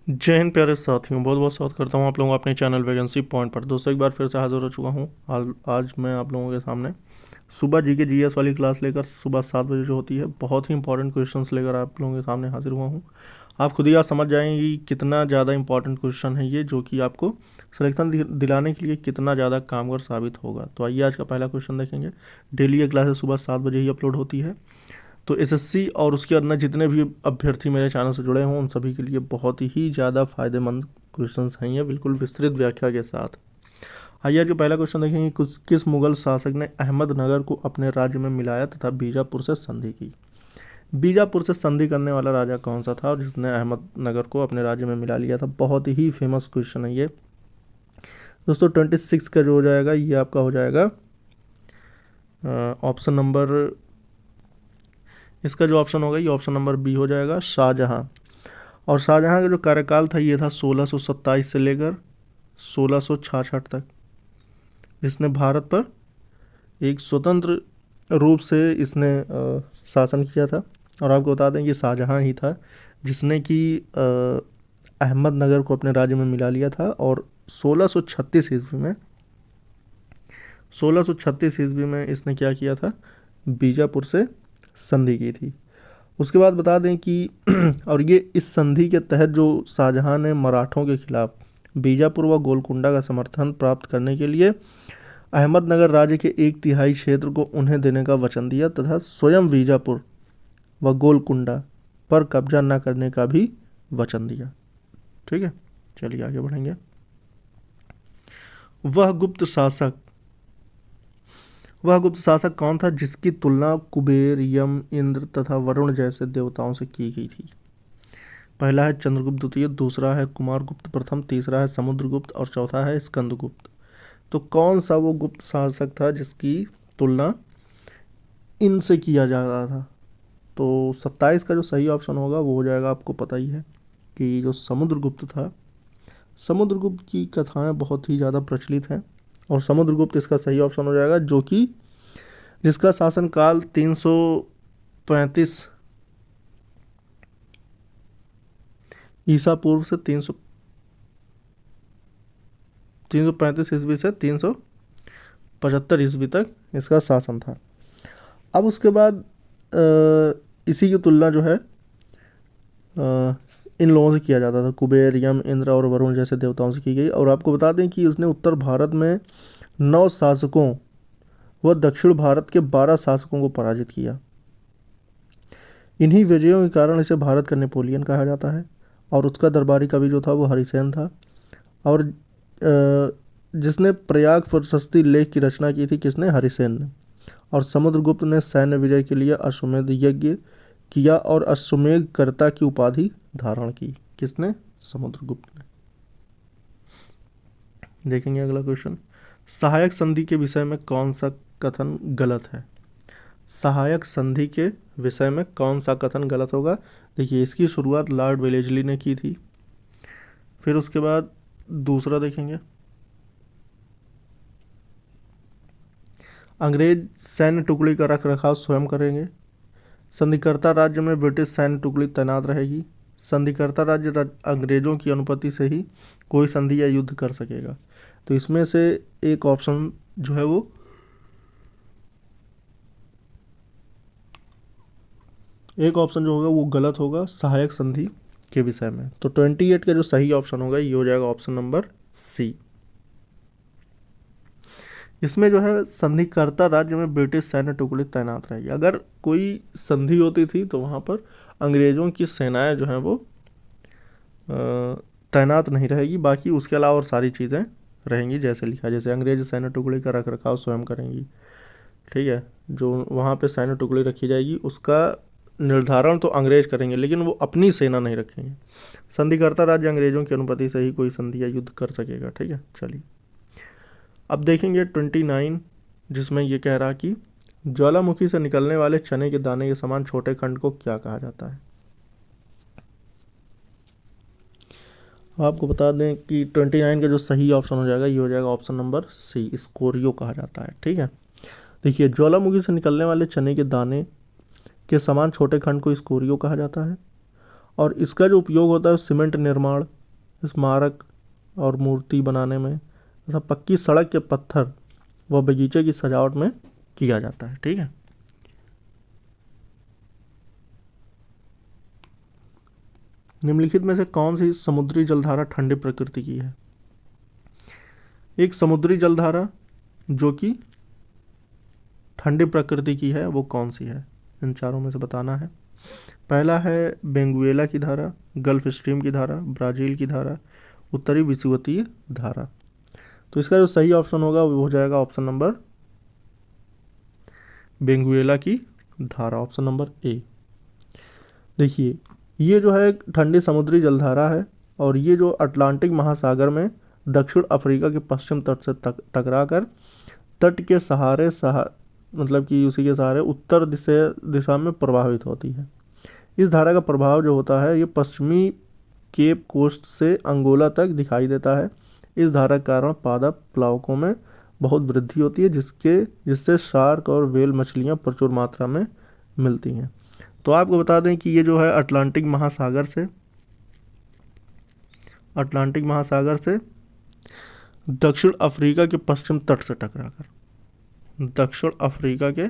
जय हिंद प्यारे साथियों, बहुत बहुत स्वागत करता हूँ आप लोगों को अपने चैनल वैकेंसी पॉइंट पर। दोस्तों एक बार फिर से हाजिर हो चुका हूँ। आज मैं आप लोगों के सामने सुबह जी के जीएस वाली क्लास लेकर सुबह 7 बजे जो होती है, बहुत ही इंपॉर्टेंट क्वेश्चंस लेकर आप लोगों के सामने हाजिर हुआ हूँ। आप खुद ही आज समझ जाएंगे कितना ज़्यादा इंपॉर्टेंट क्वेश्चन है ये, जो कि आपको सिलेक्शन दिलाने के लिए कितना ज़्यादा कामगार साबित होगा। तो आइए आज का पहला क्वेश्चन देखेंगे। डेली ये क्लासेस सुबह 7 बजे ही अपलोड होती है। तो एसएससी और उसके अंदर जितने भी अभ्यर्थी मेरे चैनल से जुड़े हों उन सभी के लिए बहुत ही ज़्यादा फायदेमंद क्वेश्चंस हैं ये, बिल्कुल विस्तृत व्याख्या के साथ। आइए जो पहला क्वेश्चन देखेंगे, किस मुगल शासक ने अहमदनगर को अपने राज्य में मिलाया तथा बीजापुर से संधि की। बीजापुर से संधि करने वाला राजा कौन सा था और जिसने अहमदनगर को अपने राज्य में मिला लिया था। बहुत ही फेमस क्वेश्चन है ये दोस्तों। 26 का जो हो जाएगा ये आपका हो जाएगा ऑप्शन नंबर, इसका जो ऑप्शन होगा ये ऑप्शन नंबर बी हो जाएगा, शाहजहां। और शाहजहां का जो कार्यकाल था ये था 1627 से लेकर 1666 तक। इसने भारत पर एक स्वतंत्र रूप से इसने शासन किया था। और आपको बता दें कि शाहजहां ही था जिसने कि अहमदनगर को अपने राज्य में मिला लिया था। और 1636 ईस्वी में 1636 ईस्वी में इसने क्या किया था, बीजापुर से संधि की थी। उसके बाद बता दें कि और ये इस संधि के तहत जो शाहजहां ने मराठों के खिलाफ बीजापुर व गोलकुंडा का समर्थन प्राप्त करने के लिए अहमदनगर राज्य के 1/3 क्षेत्र को उन्हें देने का वचन दिया तथा स्वयं बीजापुर व गोलकुंडा पर कब्जा न करने का भी वचन दिया। ठीक है, चलिए आगे बढ़ेंगे। वह गुप्त शासक कौन था जिसकी तुलना कुबेर, यम, इंद्र तथा वरुण जैसे देवताओं से की गई थी। पहला है चंद्रगुप्त द्वितीय, दूसरा है कुमारगुप्त प्रथम, तीसरा है समुद्रगुप्त और चौथा है स्कंदगुप्त। तो कौन सा वो गुप्त शासक था जिसकी तुलना इनसे किया जा रहा था। तो 27 का जो सही ऑप्शन होगा वो हो जाएगा, आपको पता ही है कि जो समुद्रगुप्त था। समुद्रगुप्त की कथाएं बहुत ही ज़्यादा प्रचलित हैं और समुद्रगुप्त इसका सही ऑप्शन हो जाएगा, जो कि जिसका शासनकाल 335 ईसा पूर्व से 335 ईस्वी से 375 ईस्वी तक इसका शासन था। अब उसके बाद इसी की तुलना जो है इन लोगों से किया जाता था, कुबेर, यम, इंद्र और वरुण जैसे देवताओं से की गई। और आपको बता दें कि इसने उत्तर भारत में 9 शासकों व दक्षिण भारत के 12 शासकों को पराजित किया। इन्हीं विजयों के कारण इसे भारत का नेपोलियन कहा जाता है। और उसका दरबारी कवि जो था वो हरिसेन था। और जिसने प्रयाग प्रशस्ति लेख की रचना की थी, किसने, हरिसेन ने। और समुद्रगुप्त ने सैन्य विजय के लिए अश्वमेध यज्ञ किया और अश्वमेध कर्ता की उपाधि धारण की। किसने, समुद्रगुप्त ने। देखेंगे अगला क्वेश्चन। सहायक संधि के विषय में कौन सा कथन गलत है। सहायक संधि के विषय में कौन सा कथन गलत होगा। देखिए, इसकी शुरुआत लॉर्ड वेलेस्ली ने की थी। फिर उसके बाद दूसरा देखेंगे, अंग्रेज सैन्य टुकड़ी का रख रखाव स्वयं करेंगे। संधिकर्ता राज्य में ब्रिटिश सैन्य टुकड़ी तैनात रहेगी। संधिकर्ता राज्य अंग्रेजों की अनुमति से ही कोई संधि या युद्ध कर सकेगा। तो इसमें से एक ऑप्शन जो है वो ऑप्शन जो होगा वो गलत होगा सहायक संधि के विषय में। तो 28 का जो सही ऑप्शन होगा ये हो जाएगा ऑप्शन नंबर सी। इसमें जो है संधिकर्ता राज्य में ब्रिटिश सैन्य टुकड़ी तैनात रहेगी। अगर कोई संधि होती थी तो वहाँ पर अंग्रेज़ों की सेनाएं जो हैं वो तैनात नहीं रहेगी, बाकी उसके अलावा और सारी चीज़ें रहेंगी जैसे लिखा, जैसे अंग्रेज सैन्य टुकड़ी का रख रखाव स्वयं करेंगी। ठीक है, जो वहाँ पे सैन्य टुकड़ी रखी जाएगी उसका निर्धारण तो अंग्रेज करेंगे, लेकिन वो अपनी सेना नहीं रखेंगे। संधिकर्ता राज्य अंग्रेजों की अनुमति से ही कोई संधि या युद्ध कर सकेगा। ठीक है, चलिए अब देखेंगे 29, जिसमें ये कह रहा कि ज्वालामुखी से निकलने वाले चने के दाने के समान छोटे खंड को क्या कहा जाता है। आपको बता दें कि 29 का जो सही ऑप्शन हो जाएगा ये हो जाएगा ऑप्शन नंबर सी, स्कोरियो कहा जाता है। ठीक है, देखिए, ज्वालामुखी से निकलने वाले चने के दाने के समान छोटे खंड को स्कोरियो कहा जाता है। और इसका जो उपयोग होता है सीमेंट निर्माण, स्मारक और मूर्ति बनाने में तथा पक्की सड़क के पत्थर व बगीचे की सजावट में किया जाता है। ठीक है। निम्नलिखित में से कौन सी समुद्री जलधारा ठंडी प्रकृति की है? एक समुद्री जलधारा जो कि ठंडी प्रकृति की है वो कौन सी है? इन चारों में से बताना है। पहला है बेंगुएला की धारा, गल्फ स्ट्रीम की धारा, ब्राज़ील की धारा, उत्तरी विषुवतीय धारा। तो इसका जो सही ऑप्शन होगा वो हो जाएगा ऑप्शन नंबर बेंगुएला की धारा, ऑप्शन नंबर ए। देखिए ये जो है ठंडी समुद्री जलधारा है और ये जो अटलांटिक महासागर में दक्षिण अफ्रीका के पश्चिम तट से टकरा कर तट के सहारे मतलब कि उसी के सहारे उत्तर दिशा में प्रभावित होती है। इस धारा का प्रभाव जो होता है ये पश्चिमी केप कोस्ट से अंगोला तक दिखाई देता है। इस धारा के कारण पादप प्लावकों में बहुत वृद्धि होती है जिससे शार्क और व्हेल मछलियाँ प्रचुर मात्रा में मिलती हैं। तो आपको बता दें कि ये जो है अटलांटिक महासागर से दक्षिण अफ्रीका के पश्चिम तट से टकराकर, दक्षिण अफ्रीका के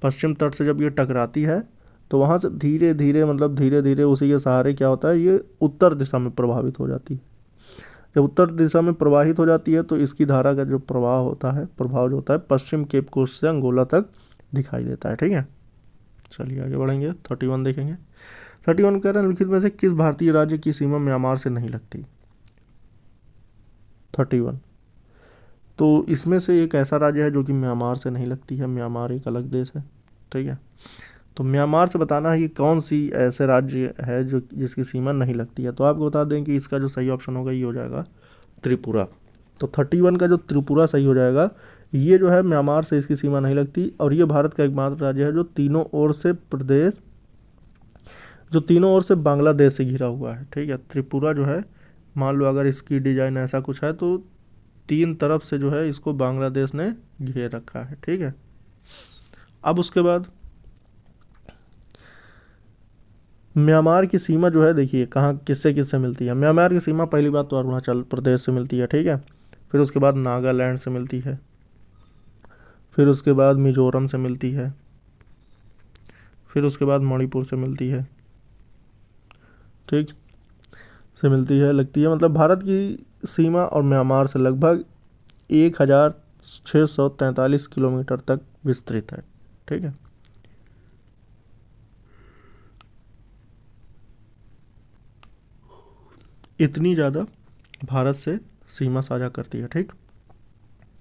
पश्चिम तट से जब ये टकराती है तो वहाँ से धीरे धीरे उसी के सहारे क्या होता है ये उत्तर दिशा में प्रभावित हो जाती है। जब उत्तर दिशा में प्रवाहित हो जाती है तो इसकी धारा का जो प्रभाव जो होता है पश्चिम केप कोस्ट से अंगोला तक दिखाई देता है। ठीक है, चलिए आगे बढ़ेंगे। 31 देखेंगे। 31 कह रहे हैं निम्नलिखित में से किस भारतीय राज्य की सीमा म्यांमार से नहीं लगती? 31 तो इसमें से एक ऐसा राज्य है जो कि म्यांमार से नहीं लगती है। म्यांमार एक अलग देश है। ठीक है, तो म्यांमार से बताना है कि कौन सी ऐसे राज्य है जो जिसकी सीमा नहीं लगती है। तो आपको बता दें कि इसका जो सही ऑप्शन होगा ये हो जाएगा त्रिपुरा। तो 31 का जो त्रिपुरा सही हो जाएगा। ये जो है म्यांमार से इसकी सीमा नहीं लगती और ये भारत का एकमात्र राज्य है जो तीनों ओर से बांग्लादेश से घिरा हुआ है। ठीक है, त्रिपुरा जो है मान लो अगर इसकी डिजाइन ऐसा कुछ है तो तीन तरफ से जो है इसको बांग्लादेश ने घेर रखा है। ठीक है, अब उसके बाद म्यांमार की सीमा जो है देखिए कहाँ किससे मिलती है। म्यांमार की सीमा पहली बात तो अरुणाचल प्रदेश से मिलती है। ठीक है, फिर उसके बाद नागालैंड से मिलती है, फिर उसके बाद मिजोरम से मिलती है, फिर उसके बाद मणिपुर से मिलती है। ठीक से मिलती है लगती है मतलब भारत की सीमा और म्यांमार से लगभग 1643 किलोमीटर तक विस्तृत है। ठीक है, इतनी ज़्यादा भारत से सीमा साझा करती है। ठीक,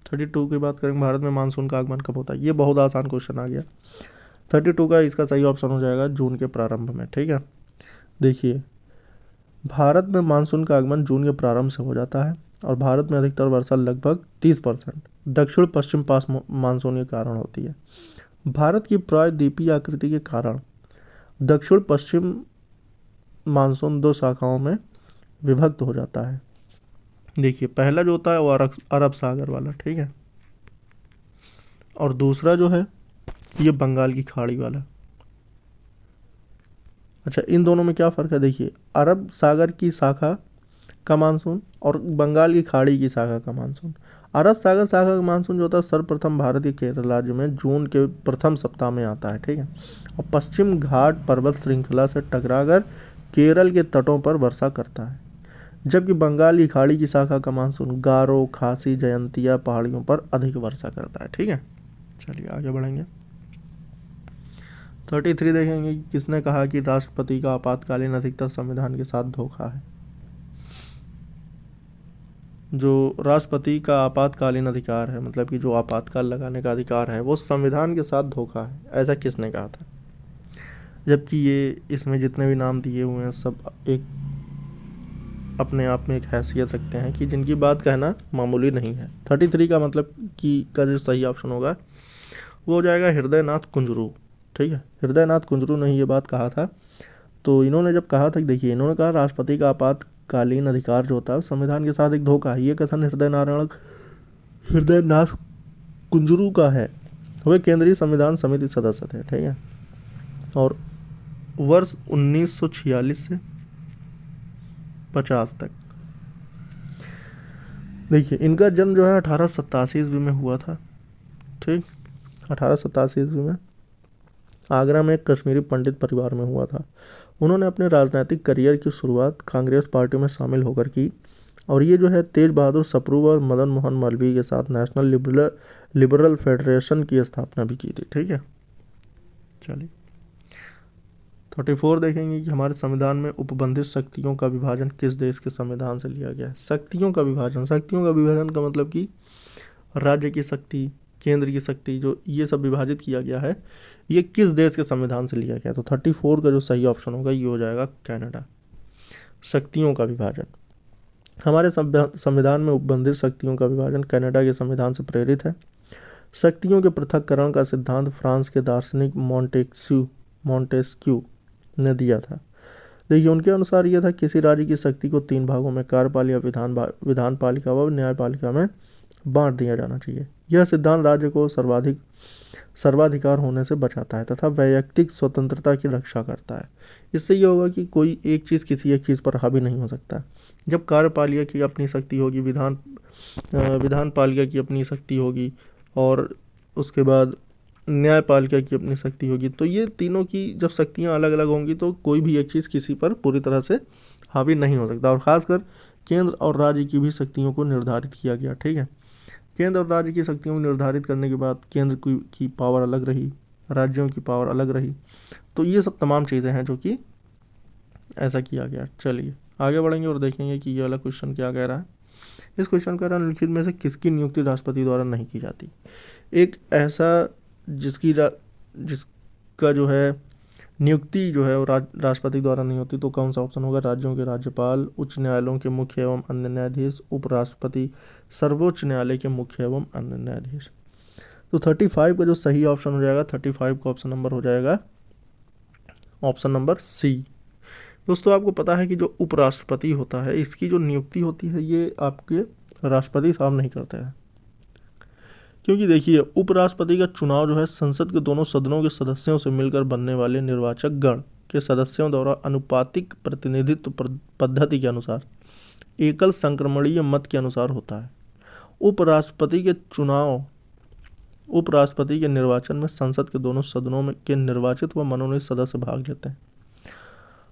32 की बात करेंगे। भारत में मानसून का आगमन कब होता है? ये बहुत आसान क्वेश्चन आ गया। 32 का इसका सही ऑप्शन हो जाएगा जून के प्रारंभ में। ठीक है, देखिए भारत में मानसून का आगमन जून के प्रारंभ से हो जाता है और भारत में अधिकतर वर्षा लगभग 30% दक्षिण पश्चिम पास मानसून के कारण होती है। भारत की प्रायद्वीपीय आकृति के कारण दक्षिण पश्चिम मानसून दो शाखाओं में विभक्त हो जाता है। देखिए पहला जो होता है वो अरब सागर वाला। ठीक है, और दूसरा जो है ये बंगाल की खाड़ी वाला। अच्छा, इन दोनों में क्या फ़र्क है? देखिए अरब सागर की शाखा का मानसून और बंगाल की खाड़ी की शाखा का मानसून। अरब सागर शाखा का मानसून जो होता है सर्वप्रथम भारत के केरल राज्य में जून के प्रथम सप्ताह में आता है। ठीक है, और पश्चिम घाट पर्वत श्रृंखला से टकराकर केरल के तटों पर वर्षा करता है, जबकि बंगाल की खाड़ी की शाखा का मानसून गारो, खासी, जयंतिया पहाड़ियों पर अधिक वर्षा करता है। ठीक है, चलिए आगे बढ़ेंगे। 33 देखेंगे कि किसने कहा कि राष्ट्रपति का आपातकालीन अधिकार संविधान के साथ धोखा है? जो राष्ट्रपति का आपातकालीन अधिकार है मतलब कि जो आपातकाल लगाने का अधिकार है वो संविधान के साथ धोखा है, ऐसा किसने कहा था? जबकि ये इसमें जितने भी नाम दिए हुए हैं सब एक अपने आप में एक हैसियत रखते हैं कि जिनकी बात कहना मामूली नहीं है। 33 का मतलब कि का जो सही ऑप्शन होगा वो हो जाएगा हृदयनाथ कुंजरू। ठीक है, हृदयनाथ कुंजरू ने ये बात कहा था। तो इन्होंने जब कहा था, देखिए इन्होंने कहा राष्ट्रपति का आपातकालीन अधिकार जो होता है संविधान के साथ एक धोखा है। ये कथन हृदयनाथ कुंजरू का है। वे केंद्रीय संविधान समिति सदस्य थे। ठीक है, और वर्ष 1946 से 50 तक। देखिए इनका जन्म जो है 1887 ईस्वी में हुआ था, ठीक, 1887 ईस्वी में आगरा में एक कश्मीरी पंडित परिवार में हुआ था। उन्होंने अपने राजनीतिक करियर की शुरुआत कांग्रेस पार्टी में शामिल होकर की, और ये जो है तेज बहादुर सप्रू और मदन मोहन मालवीय के साथ नेशनल लिबरल फेडरेशन की स्थापना भी की थी, ठीक है। चलिए 34 देखेंगे कि हमारे संविधान में उपबंधित शक्तियों का विभाजन किस देश के संविधान से लिया गया है। शक्तियों का विभाजन का मतलब कि राज्य की शक्ति, केंद्र की शक्ति, जो ये सब विभाजित किया गया है, ये किस देश के संविधान से लिया गया है। तो 34 का जो सही ऑप्शन होगा ये हो जाएगा कनाडा। शक्तियों का विभाजन, हमारे संविधान में उपबंधित शक्तियों का विभाजन कनाडा के संविधान से प्रेरित है। शक्तियों के पृथक्करण का सिद्धांत फ्रांस के दार्शनिक मॉन्टेस्क्यू ने दिया था। देखिए उनके अनुसार यह था किसी राज्य की शक्ति को 3 भागों में कार्यपाल या विधान पालिका व न्यायपालिका में बांट दिया जाना चाहिए। यह सिद्धांत राज्य को सर्वाधिकार होने से बचाता है तथा वैयक्तिक स्वतंत्रता की रक्षा करता है। इससे यह होगा कि कोई एक चीज़ किसी एक चीज़ पर हावी नहीं हो सकता। जब कार्यपालिका की अपनी शक्ति होगी, विधान पालिका की अपनी शक्ति होगी, और उसके बाद न्यायपालिका की अपनी शक्ति होगी, तो ये तीनों की जब शक्तियाँ अलग अलग होंगी तो कोई भी एक चीज़ किसी पर पूरी तरह से हावी नहीं हो सकता। और ख़ासकर केंद्र और राज्य की भी शक्तियों को निर्धारित किया गया, ठीक है। केंद्र और राज्य की शक्तियों को निर्धारित करने के बाद केंद्र की पावर अलग रही, राज्यों की पावर अलग रही, तो ये सब तमाम चीज़ें हैं जो कि ऐसा किया गया। चलिए आगे बढ़ेंगे और देखेंगे कि ये वाला क्वेश्चन क्या कह रहा है। इस क्वेश्चन का निम्नलिखित में से किसकी नियुक्ति राष्ट्रपति द्वारा नहीं की जाती। एक ऐसा जिसका जो है नियुक्ति जो है वो राष्ट्रपति द्वारा नहीं होती, तो कौन सा ऑप्शन होगा। राज्यों के राज्यपाल, उच्च न्यायालयों के मुख्य एवं अन्य न्यायाधीश, उपराष्ट्रपति, सर्वोच्च न्यायालय के मुख्य एवं अन्य न्यायाधीश। तो 35 का जो सही ऑप्शन हो जाएगा, 35 का ऑप्शन नंबर हो जाएगा ऑप्शन नंबर सी। दोस्तों आपको पता है कि जो उपराष्ट्रपति होता है इसकी जो नियुक्ति होती है ये आपके राष्ट्रपति साहब नहीं करते हैं, क्योंकि देखिए उपराष्ट्रपति का चुनाव जो है संसद के दोनों सदनों के सदस्यों से मिलकर बनने वाले निर्वाचक गण के सदस्यों द्वारा अनुपातिक प्रतिनिधित्व पद्धति के अनुसार एकल संक्रमणीय मत के अनुसार होता है। उपराष्ट्रपति के निर्वाचन में संसद के दोनों सदनों में के निर्वाचित व मनोनीत सदस्य भाग लेते हैं,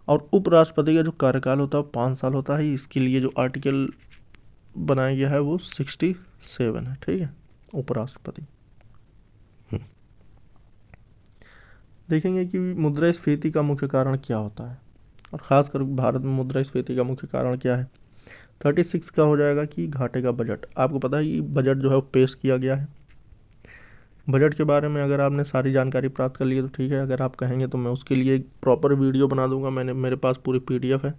और उपराष्ट्रपति का जो कार्यकाल होता है 5 साल होता है। इसके लिए जो आर्टिकल बनाया गया है वो 67 है, ठीक है। उपराष्ट्रपति देखेंगे कि मुद्रास्फीति का मुख्य कारण क्या होता है, और ख़ासकर भारत में मुद्रास्फीति का मुख्य कारण क्या है। 36 का हो जाएगा कि घाटे का बजट। आपको पता है कि बजट जो है वो पेश किया गया है। बजट के बारे में अगर आपने सारी जानकारी प्राप्त कर ली है तो ठीक है, अगर आप कहेंगे तो मैं उसके लिए एक प्रॉपर वीडियो बना दूंगा। मेरे पास पूरी PDF है,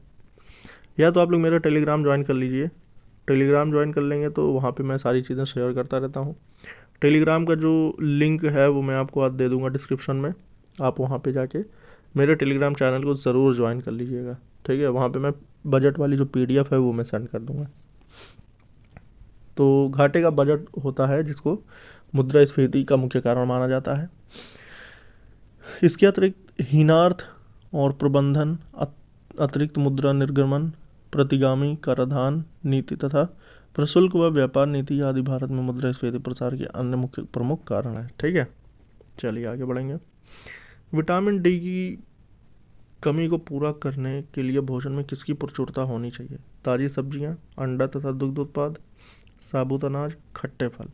या तो आप लोग मेरा टेलीग्राम ज्वाइन कर लीजिए। टेलीग्राम ज्वाइन कर लेंगे तो वहाँ पे मैं सारी चीज़ें शेयर करता रहता हूँ। टेलीग्राम का जो लिंक है वो मैं आपको आज दे दूँगा डिस्क्रिप्शन में। आप वहाँ पे जाके मेरे टेलीग्राम चैनल को ज़रूर ज्वाइन कर लीजिएगा, ठीक है। वहाँ पे मैं बजट वाली जो PDF है वो मैं सेंड कर दूँगा। तो घाटे का बजट होता है जिसको मुद्रास्फीति का मुख्य कारण माना जाता है। इसके अतिरिक्त हीनार्थ और प्रबंधन, अतिरिक्त मुद्रा निर्गमन, प्रतिगामी कराधान नीति तथा प्रशुल्क व व्यापार नीति आदि भारत में मुद्रास्फीति प्रसार के अन्य मुख्य प्रमुख कारण है, ठीक है। चलिए आगे बढ़ेंगे। विटामिन डी की कमी को पूरा करने के लिए भोजन में किसकी प्रचुरता होनी चाहिए। ताज़ी सब्जियां, अंडा तथा दुग्ध उत्पाद, साबुत अनाज, खट्टे फल।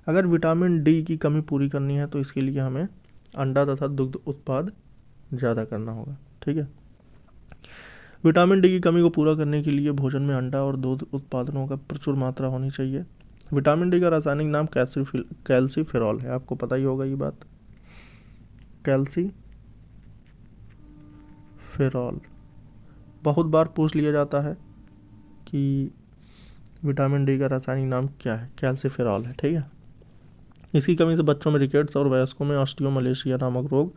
अगर विटामिन डी की कमी पूरी करनी है तो इसके लिए हमें अंडा तथा दुग्ध उत्पाद ज़्यादा करना होगा, ठीक है। विटामिन डी की कमी को पूरा करने के लिए भोजन में अंडा और दूध उत्पादनों का प्रचुर मात्रा होनी चाहिए। विटामिन डी का रासायनिक नाम कैल्सीफेरॉल है, आपको पता ही होगा ये बात। कैल्सीफेरॉल बहुत बार पूछ लिया जाता है कि विटामिन डी का रासायनिक नाम क्या है। कैल्सीफेरॉल है, ठीक है। इसकी कमी से बच्चों में रिकेट्स और वयस्कों में ऑस्टियोमलेशिया नामक रोग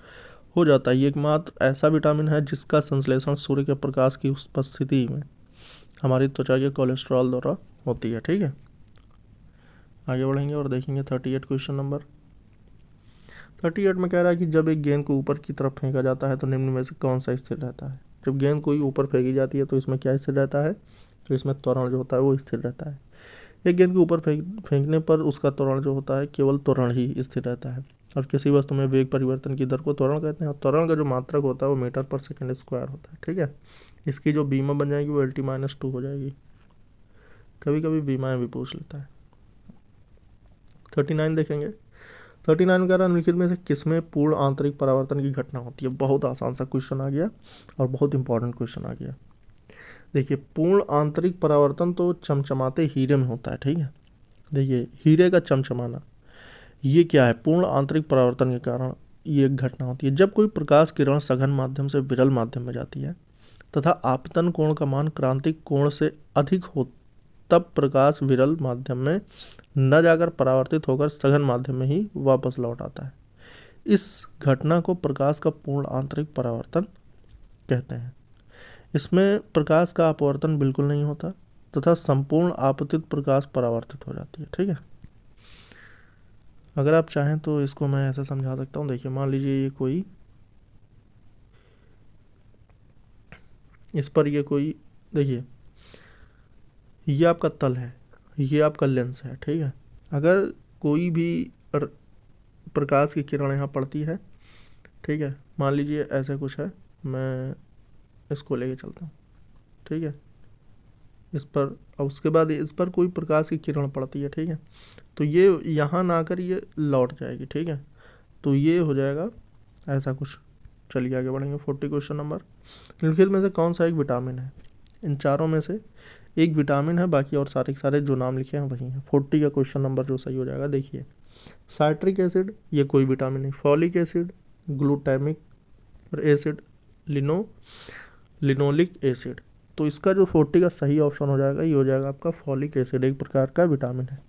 हो जाता है। ये एकमात्र ऐसा विटामिन है जिसका संश्लेषण सूर्य के प्रकाश की उपस्थिति में हमारी त्वचा के कोलेस्ट्रॉल द्वारा होती है, ठीक है। आगे बढ़ेंगे और देखेंगे 38 क्वेश्चन नंबर 38 में कह रहा है कि जब एक गेंद को ऊपर की तरफ फेंका जाता है तो निम्न में से कौन सा स्थिर रहता है। जब गेंद कोई ऊपर फेंकी जाती है तो इसमें क्या स्थिर रहता है, तो इसमें त्वरण जो होता है वो स्थिर रहता है। एक गेंद के ऊपर फेंकने पर उसका त्वरण जो होता है केवल त्वरण ही स्थिर रहता है। और किसी वस्तु में वेग परिवर्तन की दर को त्वरण कहते हैं, और त्वरण का जो मात्रक होता है वो मीटर पर सेकंड स्क्वायर होता है। ठीक है, इसकी जो बीमा बन जाएगी वो LT-2 हो जाएगी। कभी कभी बीमाएँ भी पूछ लेता है। 39 देखेंगे। 39 कह रहा निम्नलिखित में से किसमें पूर्ण आंतरिक परावर्तन की घटना होती है। बहुत आसान सा क्वेश्चन आ गया और बहुत इंपॉर्टेंट क्वेश्चन आ गया। देखिए, पूर्ण आंतरिक परावर्तन तो चमचमाते हीरे में होता है। ठीक है, देखिए हीरे का चमचमाना, ये क्या है, पूर्ण आंतरिक परावर्तन के कारण ये एक घटना होती है। जब कोई प्रकाश किरण सघन माध्यम से विरल माध्यम में जाती है तथा आपतन कोण का मान क्रांतिक कोण से अधिक हो, तब प्रकाश विरल माध्यम में न जाकर परावर्तित होकर सघन माध्यम में ही वापस लौट आता है। इस घटना को प्रकाश का पूर्ण आंतरिक परावर्तन कहते हैं। इसमें प्रकाश का अपवर्तन बिल्कुल नहीं होता तथा संपूर्ण आपतित प्रकाश परावर्तित हो जाती है। ठीक है, अगर आप चाहें तो इसको मैं ऐसे समझा सकता हूँ। देखिए, मान लीजिए ये कोई, इस पर ये कोई, देखिए ये आपका तल है, ये आपका लेंस है। ठीक है, अगर कोई भी प्रकाश की किरण यहाँ पड़ती है, ठीक है, मान लीजिए ऐसे कुछ है, मैं इसको लेके चलता हूँ। ठीक है, इस पर, और उसके बाद इस पर कोई प्रकाश की किरण पड़ती है। ठीक है, तो ये यहाँ ना आकर ये लौट जाएगी। ठीक है, तो ये हो जाएगा ऐसा कुछ। चलिए आगे बढ़ेंगे। 40 क्वेश्चन नंबर, निम्नलिखित में से कौन सा एक विटामिन है। इन चारों में से एक विटामिन है, बाकी और सारे सारे जो नाम लिखे हैं वही हैं। 40 का क्वेश्चन नंबर जो सही हो जाएगा, देखिए साइट्रिक एसिड, ये कोई विटामिन नहीं। Folic acid, glutamic acid, linoleic acid. तो इसका जो 40 का सही ऑप्शन हो जाएगा, ये हो जाएगा आपका फॉलिक एसिड, एक प्रकार का विटामिन है।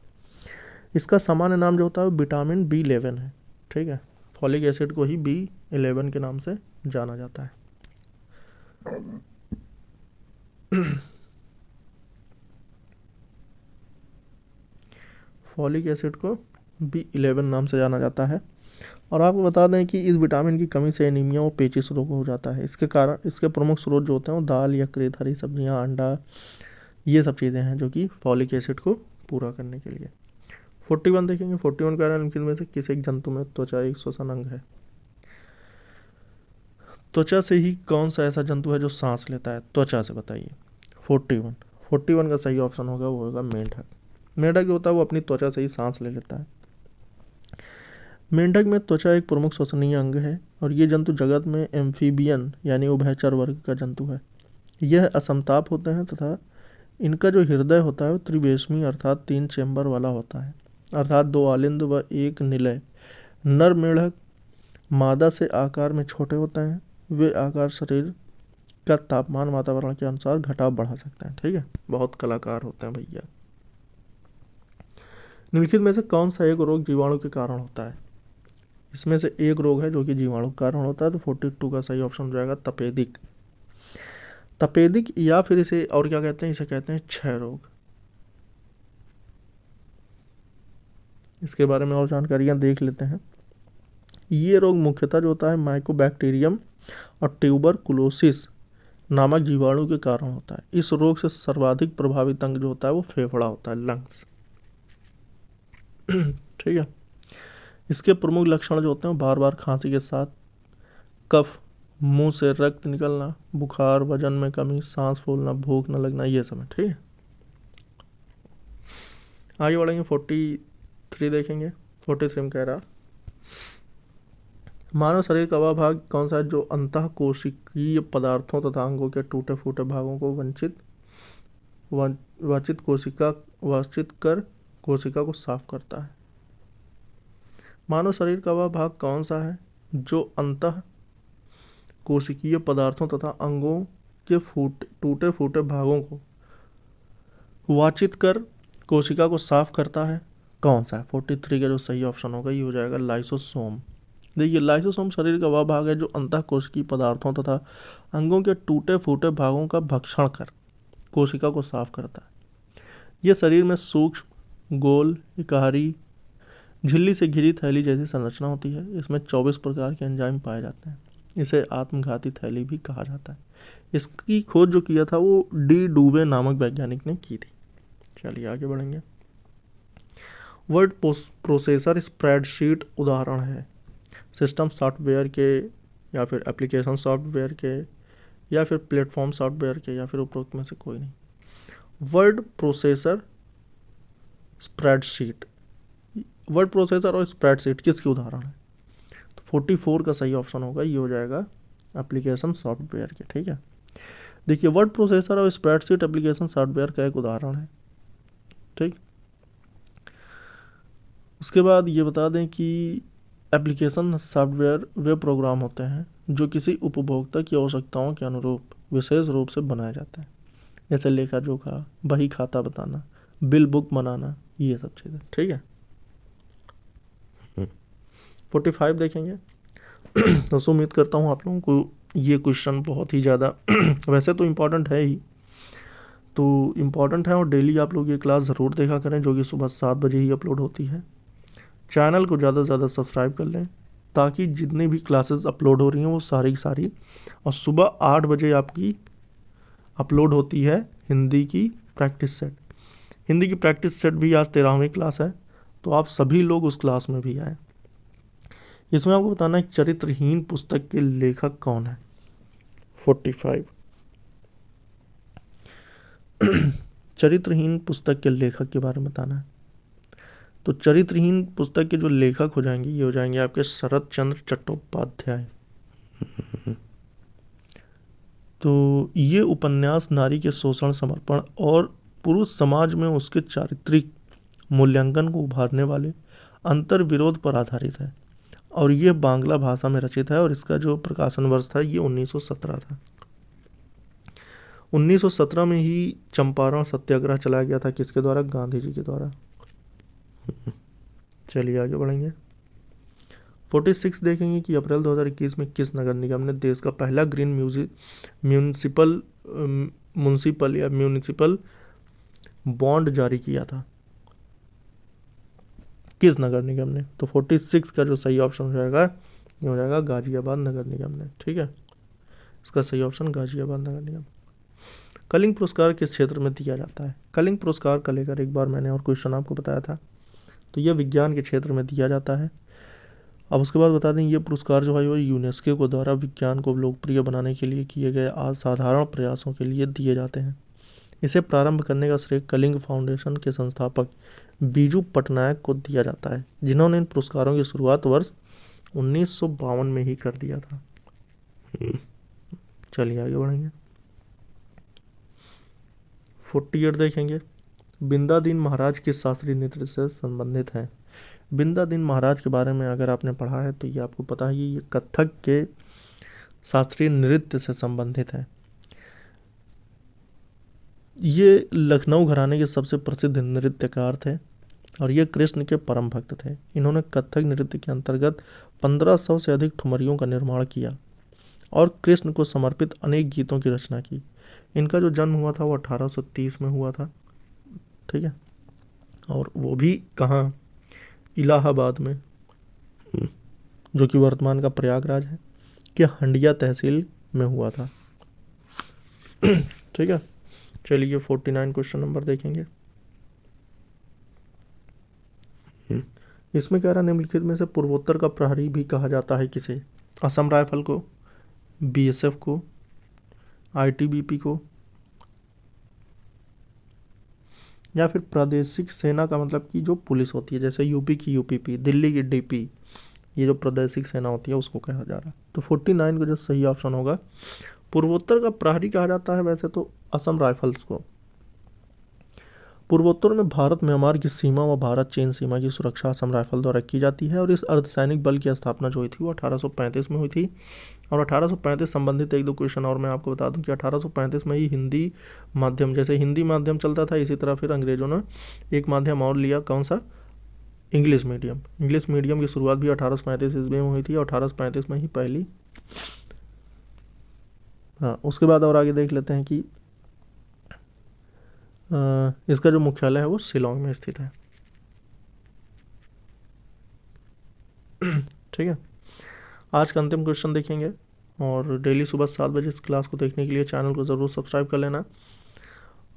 इसका सामान्य नाम जो होता है विटामिन B11 है। ठीक है, फॉलिक एसिड को ही B11 के नाम से जाना जाता है। फॉलिक एसिड को B11 नाम से जाना जाता है। और आपको बता दें कि इस विटामिन की कमी से एनीमिया और पेचिश रोग हो जाता है। इसके कारण इसके प्रमुख स्रोत जो होते हैं वो दाल, यकृत, हरी सब्जियां, अंडा, ये सब चीज़ें हैं जो कि फॉलिक एसिड को पूरा करने के लिए। 41 देखेंगे। 41 का निम्नलिखित में से किस एक जंतु में त्वचा एक श्वसन अंग है। त्वचा से ही कौन सा ऐसा जंतु है जो सांस लेता है, त्वचा से, बताइए। 41 का सही ऑप्शन होगा, वो होगा मेंढक। मेंढक जो होता है वो अपनी त्वचा से ही सांस ले लेता है। मेंढक में त्वचा एक प्रमुख श्वसनीय अंग है और ये जंतु जगत में एम्फीबियन यानी उभयचर वर्ग का जंतु है। यह असमताप होते हैं तथा इनका जो हृदय होता है वो त्रिवेशमी अर्थात 3 चैम्बर वाला होता है, अर्थात 2 आलिंद व 1 निलय। नर मेंढक मादा से आकार में छोटे होते हैं। वे आकार शरीर का तापमान वातावरण के अनुसार घटाव बढ़ा सकते हैं। ठीक है, बहुत कलाकार होते हैं भैया। निम्नलिखित में से कौन सा एक रोग जीवाणु के कारण होता है। इसमें से एक रोग है जो कि जीवाणु के कारण होता है, तो 42 का सही ऑप्शन हो जाएगा तपेदिक। तपेदिक, या फिर इसे और क्या कहते हैं, इसे कहते हैं क्षय रोग। इसके बारे में और जानकारियां देख लेते हैं। ये रोग मुख्यतः जो होता है माइकोबैक्टीरियम और ट्यूबरकुलोसिस नामक जीवाणु के कारण होता है। इस रोग से सर्वाधिक प्रभावित अंग जो होता है वो फेफड़ा होता है, लंग्स। ठीक है, इसके प्रमुख लक्षण जो होते हैं बार बार खांसी के साथ कफ, मुंह से रक्त निकलना, बुखार, वजन में कमी, सांस फूलना, भूख न लगना, ये सब है। ठीक है, आगे बढ़ेंगे। 43 देखेंगे। 43 में कह रहा मानव शरीर का वह भाग कौन सा है जो अंतः कोशिकीय पदार्थों तथा अंगों के टूटे फूटे भागों को वांछित कर कोशिका को साफ करता है। मानव शरीर का वह भाग कौन सा है जो अंतः कोशिकीय पदार्थों तथा अंगों के टूटे फूटे भागों को वांछित कर कोशिका को साफ करता है, कौन सा है। 43 का जो सही ऑप्शन होगा ये हो जाएगा लाइसोसोम। देखिए, लाइसोसोम शरीर का वह भाग है जो अंतः कोशिकीय पदार्थों तथा अंगों के टूटे फूटे भागों का भक्षण कर कोशिका को साफ करता है। यह शरीर में सूक्ष्म, गोल, इकाहारी, झिल्ली से घिरी थैली जैसी संरचना होती है। इसमें 24 प्रकार के एंजाइम पाए जाते हैं। इसे आत्मघाती थैली भी कहा जाता है। इसकी खोज जो किया था वो डी डूवे नामक वैज्ञानिक ने की थी। चलिए आगे बढ़ेंगे। वर्ड प्रोसेसर स्प्रेडशीट उदाहरण है। सिस्टम सॉफ्टवेयर के या फिर एप्लीकेशन सॉफ्टवेयर के या फिर प्लेटफॉर्म सॉफ्टवेयर के या फिर उपरोक्त में से कोई नहीं। Word processor spreadsheet, word processor और स्प्रेडशीट किसके उदाहरण है? तो 44 का सही ऑप्शन होगा, ये हो जाएगा एप्लीकेशन सॉफ्टवेयर के। ठीक है, देखिए वर्ड प्रोसेसर और स्प्रेडशीट एप्लीकेशन सॉफ्टवेयर का एक उदाहरण है। ठीक, उसके बाद ये बता दें कि एप्लीकेशन सॉफ्टवेयर वे प्रोग्राम होते हैं जो किसी उपभोक्ता की आवश्यकताओं के अनुरूप विशेष रूप से बनाए जाते हैं, जैसे लेखा जोखा, बही खाता बताना, बिल बुक बनाना, ये सब चीज़ें। ठीक है, 45 देखेंगे। दोस्तों उम्मीद करता हूँ आप लोगों को ये क्वेश्चन बहुत ही ज़्यादा वैसे तो इम्पॉर्टेंट है ही, तो इम्पॉर्टेंट है और डेली आप लोग ये क्लास ज़रूर देखा करें जो कि सुबह 7 बजे ही अपलोड होती है। चैनल को ज़्यादा से ज़्यादा सब्सक्राइब कर लें ताकि जितनी भी क्लासेस अपलोड हो रही हैं वो सारी की सारी, और सुबह 8 बजे आपकी अपलोड होती है हिंदी की प्रैक्टिस सेट। हिंदी की प्रैक्टिस सेट भी आज 13वीं क्लास है, तो आप सभी लोग उस क्लास में भी आए। इसमें आपको बताना है चरित्रहीन पुस्तक के लेखक कौन है। 45 चरित्रहीन पुस्तक के लेखक के बारे में बताना है। तो चरित्रहीन पुस्तक के जो लेखक हो जाएंगे ये हो जाएंगे आपके शरत चंद्र चट्टोपाध्याय। तो ये उपन्यास नारी के शोषण, समर्पण और पुरुष समाज में उसके चारित्रिक मूल्यांकन को उभारने वाले अंतर विरोध पर आधारित है और ये बांग्ला भाषा में रचित है और इसका जो प्रकाशन वर्ष था ये 1917 था। 1917 में ही चंपारण सत्याग्रह चलाया गया था, किसके द्वारा? गांधी जी के द्वारा। चलिए आगे बढ़ेंगे। 46 देखेंगे कि अप्रैल 2021 में किस नगर निगम ने देश का पहला ग्रीन म्यूनिसिपल बॉन्ड जारी किया था? किस नगर निगम ने? तो 46 का जो सही ऑप्शन हो जाएगा ये हो जाएगा गाजियाबाद नगर निगम ने। ठीक है, इसका सही ऑप्शन गाजियाबाद नगर निगम। कलिंग पुरस्कार किस क्षेत्र में दिया जाता है? कलिंग पुरस्कार का लेकर एक बार मैंने और क्वेश्चन आपको बताया था, तो यह विज्ञान के क्षेत्र में दिया जाता है। अब उसके बाद बता दें ये पुरस्कार जो है वो यूनेस्को को द्वारा विज्ञान को लोकप्रिय बनाने के लिए किए गए असाधारण प्रयासों के लिए दिए जाते हैं। इसे प्रारंभ करने का श्रेय कलिंग फाउंडेशन के संस्थापक बीजू पटनायक को दिया जाता है, जिन्होंने इन पुरस्कारों की शुरुआत वर्ष 1952 में ही कर दिया था। चलिए आगे बढ़ेंगे। 48 देखेंगे। बिंदादीन महाराज किस शास्त्रीय नृत्य से संबंधित है? बिंदादीन महाराज के बारे में अगर आपने पढ़ा है तो ये आपको पता है ये कथक के शास्त्रीय नृत्य से संबंधित है। ये लखनऊ घराने के सबसे प्रसिद्ध नृत्यकार थे और ये कृष्ण के परम भक्त थे। इन्होंने कथक नृत्य के अंतर्गत 1500 से अधिक ठुमरियों का निर्माण किया और कृष्ण को समर्पित अनेक गीतों की रचना की। इनका जो जन्म हुआ था वो 1830 में हुआ था। ठीक है, और वो भी कहाँ? इलाहाबाद में, जो कि वर्तमान का प्रयागराज है, कि हंडिया तहसील में हुआ था। ठीक है, चलिए 49 क्वेश्चन नंबर देखेंगे। इसमें कह रहा निम्नलिखित में से पूर्वोत्तर का प्रहरी भी कहा जाता है किसे? असम राइफल को, बीएसएफ को, आईटीबीपी को, या फिर प्रादेशिक सेना का मतलब कि जो पुलिस होती है, जैसे यूपी की यूपीपी, दिल्ली की डीपी, ये जो प्रादेशिक सेना होती है उसको कहा जा रहा है। तो 49 का जो सही ऑप्शन होगा, पूर्वोत्तर का प्रहरी कहा जाता है वैसे तो असम राइफल्स को। पूर्वोत्तर में भारत म्यांमार की सीमा व भारत चीन सीमा की सुरक्षा असम राइफल द्वारा की जाती है और इस अर्धसैनिक बल की स्थापना जो हुई थी वो 1835 में हुई थी। और 1835 संबंधित एक दो क्वेश्चन और मैं आपको बता दूं कि 1835 में ही हिंदी माध्यम, जैसे हिंदी माध्यम चलता था इसी तरह फिर अंग्रेजों ने एक माध्यम और लिया, कौन सा? English medium. इंग्लिश मीडियम की शुरुआत भी 1835 ईस्वी में हुई थी और 1835 में ही पहली। हाँ, उसके बाद और आगे देख लेते हैं कि इसका जो मुख्यालय है वो शिलोंग में स्थित है। ठीक है, आज का अंतिम क्वेश्चन देखेंगे और डेली सुबह 7 बजे इस क्लास को देखने के लिए चैनल को ज़रूर सब्सक्राइब कर लेना।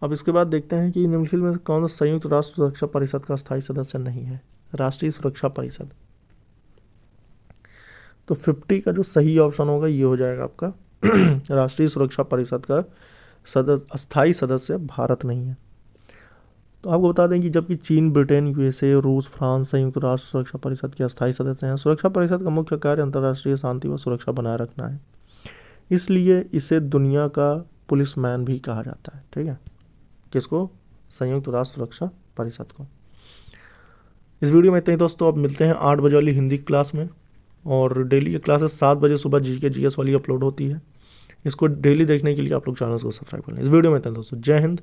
अब इसके बाद देखते हैं कि निम्नलिखित में कौन सा संयुक्त राष्ट्र सुरक्षा परिषद का स्थायी सदस्य नहीं है। राष्ट्रीय सुरक्षा परिषद, तो 50 का जो सही ऑप्शन होगा ये हो जाएगा आपका राष्ट्रीय सुरक्षा परिषद का स्थायी सदस्य भारत नहीं है। तो आपको बता दें कि जबकि चीन, ब्रिटेन, यूएसए, रूस, फ्रांस संयुक्त राष्ट्र सुरक्षा परिषद के अस्थायी सदस्य हैं। सुरक्षा परिषद का मुख्य कार्य अंतर्राष्ट्रीय शांति व सुरक्षा बनाए रखना है, इसलिए इसे दुनिया का पुलिसमैन भी कहा जाता है। ठीक है, किसको? संयुक्त राष्ट्र सुरक्षा परिषद को। इस वीडियो में इतना ही दोस्तों। अब मिलते हैं 8 बजे वाली हिंदी क्लास में, और डेली की क्लासेस 7 बजे सुबह जीके जीएस वाली अपलोड होती है। इसको डेली देखने के लिए आप लोग चैनल को सब्सक्राइब कर लें। इस वीडियो में इतना दोस्तों। जय हिंद।